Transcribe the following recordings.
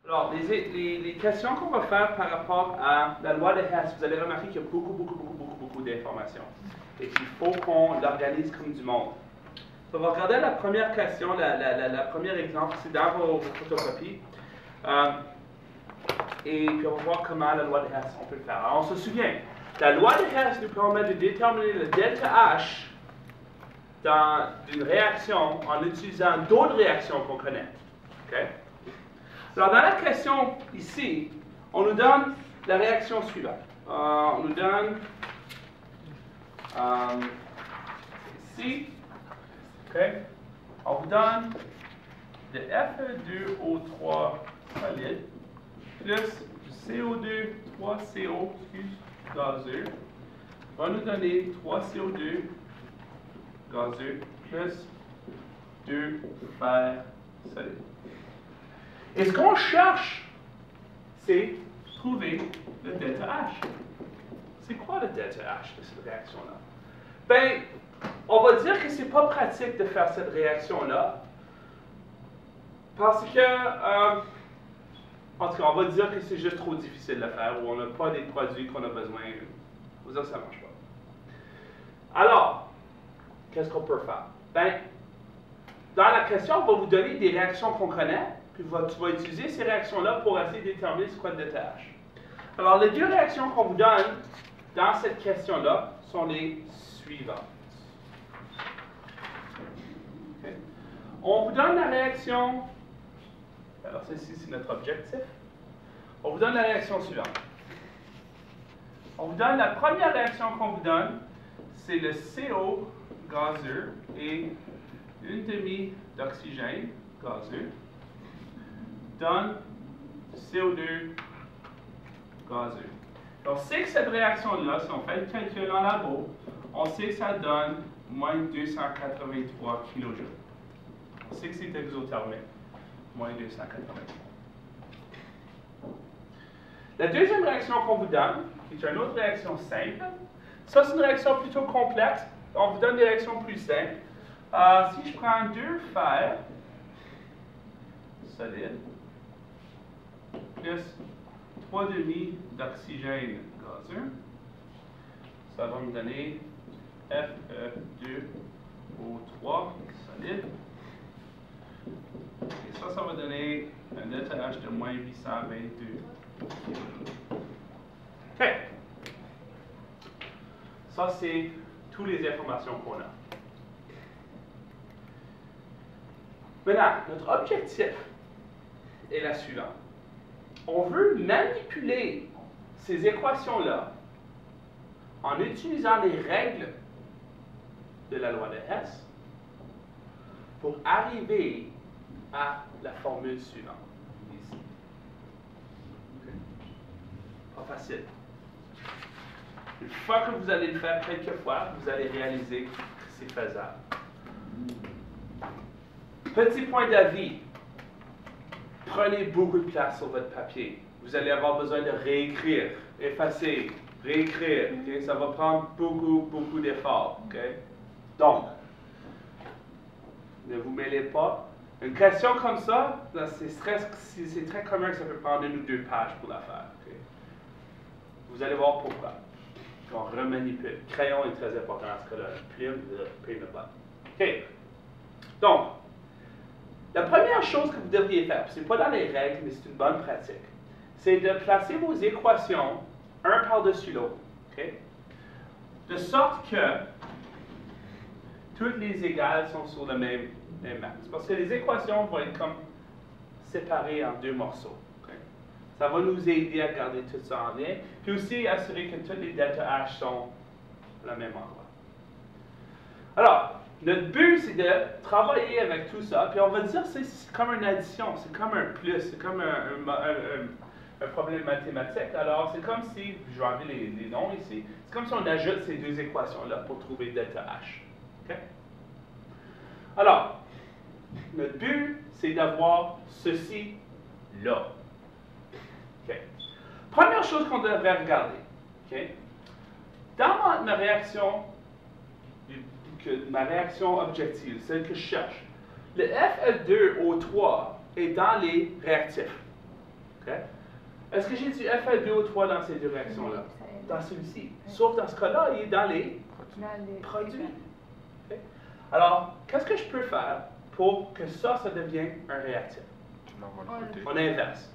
Alors, les questions qu'on va faire par rapport à la loi de Hess, vous allez remarquer qu'il y a beaucoup d'informations et qu'il faut qu'on l'organise comme du monde. On va regarder la première question, la première exemple, c'est dans vos photocopies. Et puis on va voir comment la loi de Hess, on peut le faire. Alors, on se souvient, la loi de Hess nous permet de déterminer le delta H dans une réaction en utilisant d'autres réactions qu'on connaît. Okay? Alors, dans la question ici, on nous donne la réaction suivante. On nous donne ici, okay? On vous donne de Fe2O3 solide plus du CO2, 3CO, gazeux, va nous donner 3CO2 gazeux plus 2 fer solide. Et ce qu'on cherche, c'est trouver le delta H. C'est quoi le delta H de cette réaction-là? Bien, on va dire que ce n'est pas pratique de faire cette réaction-là, parce que, en tout cas, on va dire que c'est juste trop difficile à faire, ou on n'a pas des produits qu'on a besoin. On va dire que ça ne marche pas. Alors, qu'est-ce qu'on peut faire? Bien, dans la question, on va vous donner des réactions qu'on connaît, puis tu vas utiliser ces réactions-là pour essayer de déterminer ce qu'est le delta H. Alors, les deux réactions qu'on vous donne dans cette question-là sont les suivantes. Okay. On vous donne la réaction, alors ceci c'est notre objectif. On vous donne la réaction suivante. On vous donne la première réaction qu'on vous donne, c'est le CO gazeux et une demi d'oxygène gazeux donne du CO2 gazeux. On sait que cette réaction-là, si on fait le calcul en labo, on sait que ça donne moins 283 kJ. On sait que c'est exothermique, moins 283. La deuxième réaction qu'on vous donne, qui est une autre réaction simple, ça c'est une réaction plutôt complexe. On vous donne des réactions plus simples. Si je prends 2 fer solides, plus 3,5 d'oxygène gazeux, ça va me donner Fe2O3 solide. Et ça va donner un delta H de moins 822. OK. Ça, c'est toutes les informations qu'on a. Maintenant, notre objectif est la suivante. On veut manipuler ces équations-là en utilisant les règles de la loi de Hess pour arriver à la formule suivante, ici. Okay. Pas facile. Une fois que vous allez le faire quelques fois, vous allez réaliser que c'est faisable. Petit point d'avis. Prenez beaucoup de place sur votre papier. Vous allez avoir besoin de réécrire, effacer, réécrire. Okay? Ça va prendre beaucoup d'efforts. Okay? Donc, ne vous mêlez pas. Une question comme ça, c'est très commun que ça peut prendre 1 ou 2 pages pour la faire. Okay? Vous allez voir pourquoi. On remanipule. Le crayon est très important dans ce cas-là. Plume, ne pas. OK. Donc, la première chose que vous devriez faire, ce n'est pas dans les règles, mais c'est une bonne pratique, c'est de placer vos équations un par-dessus l'autre. Okay? De sorte que toutes les égales sont sur le même axe. Parce que les équations vont être comme séparées en 2 morceaux. Okay? Ça va nous aider à garder tout ça en lien. Puis aussi assurer que tous les delta H sont au même endroit. Alors, notre but, c'est de travailler avec tout ça, puis on va dire que c'est comme une addition, c'est comme un plus, c'est comme un problème mathématique. Alors, c'est comme si, je vais enlever les noms ici, c'est comme si on ajoute ces deux équations-là pour trouver delta H. Okay? Alors, notre but, c'est d'avoir ceci là. Okay? Première chose qu'on devrait regarder. Okay? Dans ma réaction, ma réaction objective, celle que je cherche, le Fe2O3 est dans les réactifs. Okay? Est-ce que j'ai du FA2 ou 3 dans ces deux réactions-là? Dans celui-ci. Sauf dans ce cas-là, il est dans les produits. Okay? Alors, qu'est-ce que je peux faire pour que ça devienne un réactif? On inverse.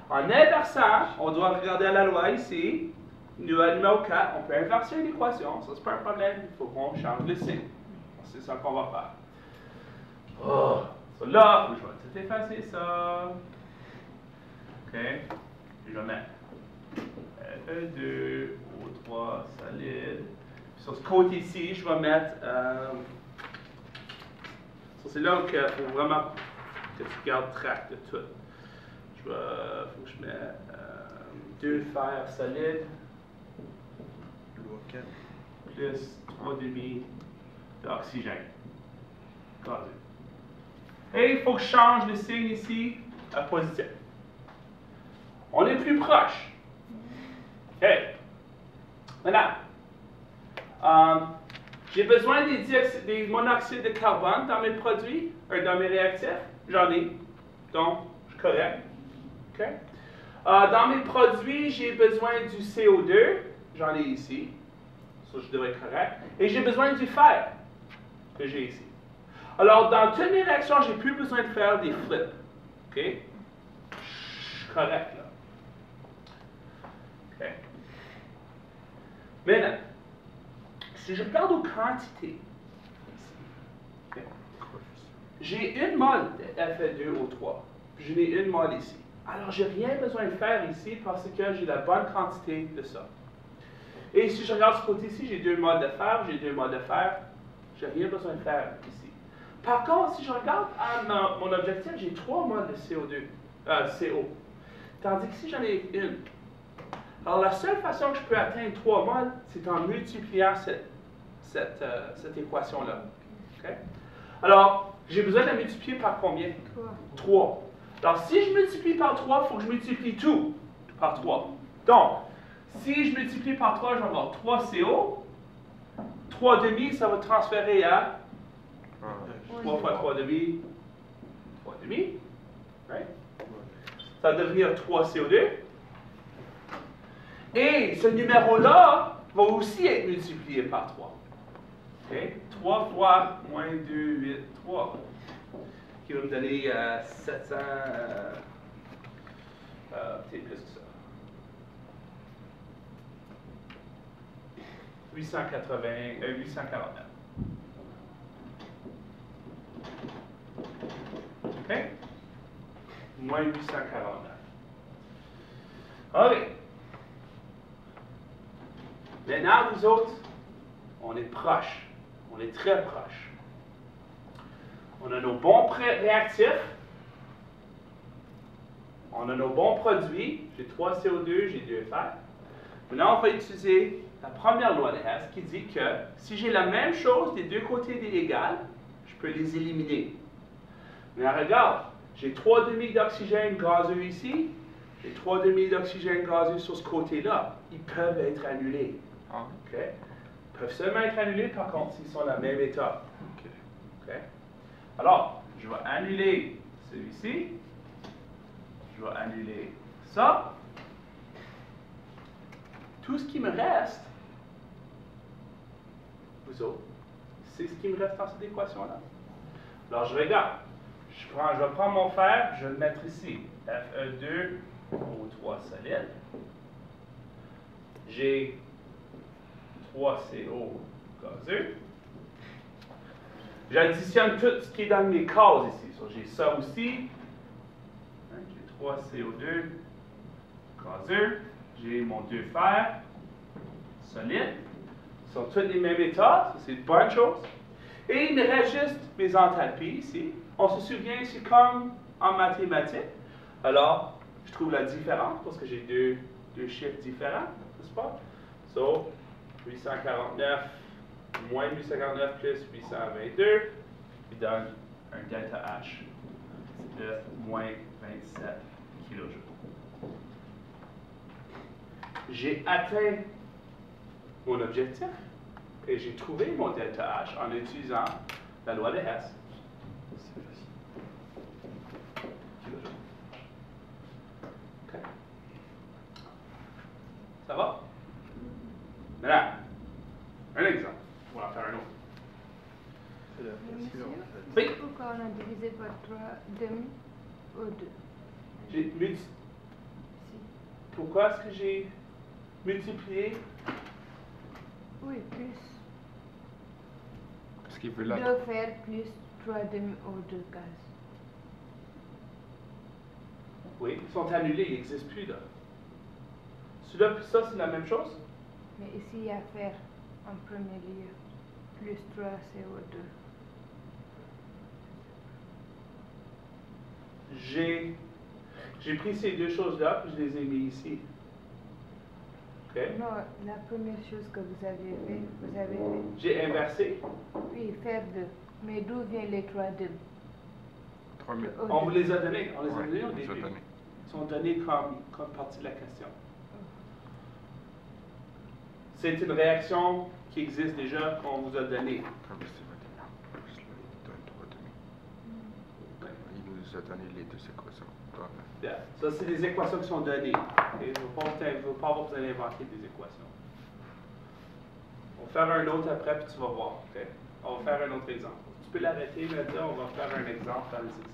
En inversant, on doit regarder à la loi ici. Loi numéro 4, on peut inverser l'équation. Ça, c'est pas un problème. Il faut qu'on change le signe. C'est ça qu'on va faire. Oh, so là, je vais tout effacer ça. OK. Je vais mettre Fe2, O3 solide. Puis sur ce côté-ci, je vais mettre. C'est là où il faut vraiment que tu gardes track de tout. Faut que je mette 2 fers solides. Plus 3,5 d'oxygène. Et il faut que je change le signe ici à positif. On est plus proche. OK. Maintenant, j'ai besoin des monoxydes de carbone dans mes produits, dans mes réactifs. J'en ai. Donc, je suis correct. OK. Dans mes produits, j'ai besoin du CO2. J'en ai ici. Ça, je devrais être correct. Et j'ai besoin du fer que j'ai ici. Alors, dans toutes mes réactions, j'ai plus besoin de faire des flips. OK? Je suis correct, là. OK? Maintenant, si je regarde aux quantités, okay, j'ai une mole de Fe2O3. Je n'ai une mole ici. Alors, je n'ai rien besoin de faire ici parce que j'ai la bonne quantité de ça. Et si je regarde ce côté-ci, j'ai 2 moles de fer, j'ai 2 moles de fer. Je n'ai rien besoin de faire ici. Par contre, si je regarde à mon objectif, j'ai 3 moles de CO. Tandis que si j'en ai une. Alors, la seule façon que je peux atteindre 3 moles, c'est en multipliant cette équation-là. Okay? Alors, j'ai besoin de la multiplier par combien? 3. Alors, si je multiplie par 3, il faut que je multiplie tout par 3. Donc, si je multiplie par 3, je vais avoir 3 CO. 3,5, ça va transférer à 3 fois 3,5. 3,5. Right? Ça va devenir 3 CO2. Et ce numéro-là va aussi être multiplié par 3. Okay? 3 fois moins 2, 8, 3. Qui va me donner 700, peut-être plus que ça. 849. OK? Moins 849. OK. Maintenant, vous autres, on est proches. On est très proches. On a nos bons réactifs. On a nos bons produits. J'ai 3 CO2, j'ai 2 fer. Maintenant, on va utiliser la première loi de Hess qui dit que si j'ai la même chose des deux côtés des égales, je peux les éliminer. Mais regarde, j'ai 3,5 d'oxygène gazeux ici, j'ai 3,5 d'oxygène gazeux sur ce côté-là. Ils peuvent être annulés. Okay? Ils peuvent seulement être annulés, par contre, s'ils sont dans le même état. Okay? Alors, je vais annuler celui-ci. Je vais annuler ça. Tout ce qui me reste, vous autres, c'est ce qui me reste dans cette équation-là. Alors, je regarde. Je vais prendre mon fer, je vais le mettre ici. Fe2O3 solide. J'ai 3CO gazeux. J'additionne tout ce qui est dans mes cases ici. J'ai ça aussi. J'ai 3CO2 gazeux. J'ai mon 2 fer solide. Ils sont tous les mêmes états. Ça, c'est une bonne chose. Et il me reste juste mes enthalpies ici. On se souvient, c'est comme en mathématiques. Alors, je trouve la différence parce que j'ai deux chiffres différents, n'est-ce pas? So, 849 moins 849 plus 822, il donne un delta H de moins 27 kJ. J'ai atteint mon objectif et j'ai trouvé mon delta H en utilisant la loi de Hess. Okay. 3 demi ou 2. Si. Pourquoi est-ce que j'ai multiplié? Oui, plus. Parce qu'il veut la... 2 faire plus 3 demi ou 2 cases. Oui, ils sont annulés, ils n'existent plus là. Celui-là puis ça, c'est la même chose? Mais ici, il y a faire en premier lieu. Plus 3 CO2. J'ai pris ces deux choses-là, puis je les ai mis ici. OK? Non, la première chose que vous avez fait, J'ai inversé. oui, faire 2. Mais d'où viennent les 3 demi? 3000. On vous les a donnés. On les a Ouais, donnés au on les a début. donnés. Ils sont donnés comme partie de la question. C'est une réaction qui existe déjà qu'on vous a donnée. Comme je t'avais dit, plus là, il donne 3 demi. Il nous a donné les deux équations. Yeah. Ça, c'est des équations qui sont données. Okay? Je ne veux pas avoir besoin d'inventer des équations. On va faire un autre après, puis tu vas voir. Okay? On va faire un autre exemple. Tu peux l'arrêter maintenant, on va faire un exemple dans les exercices.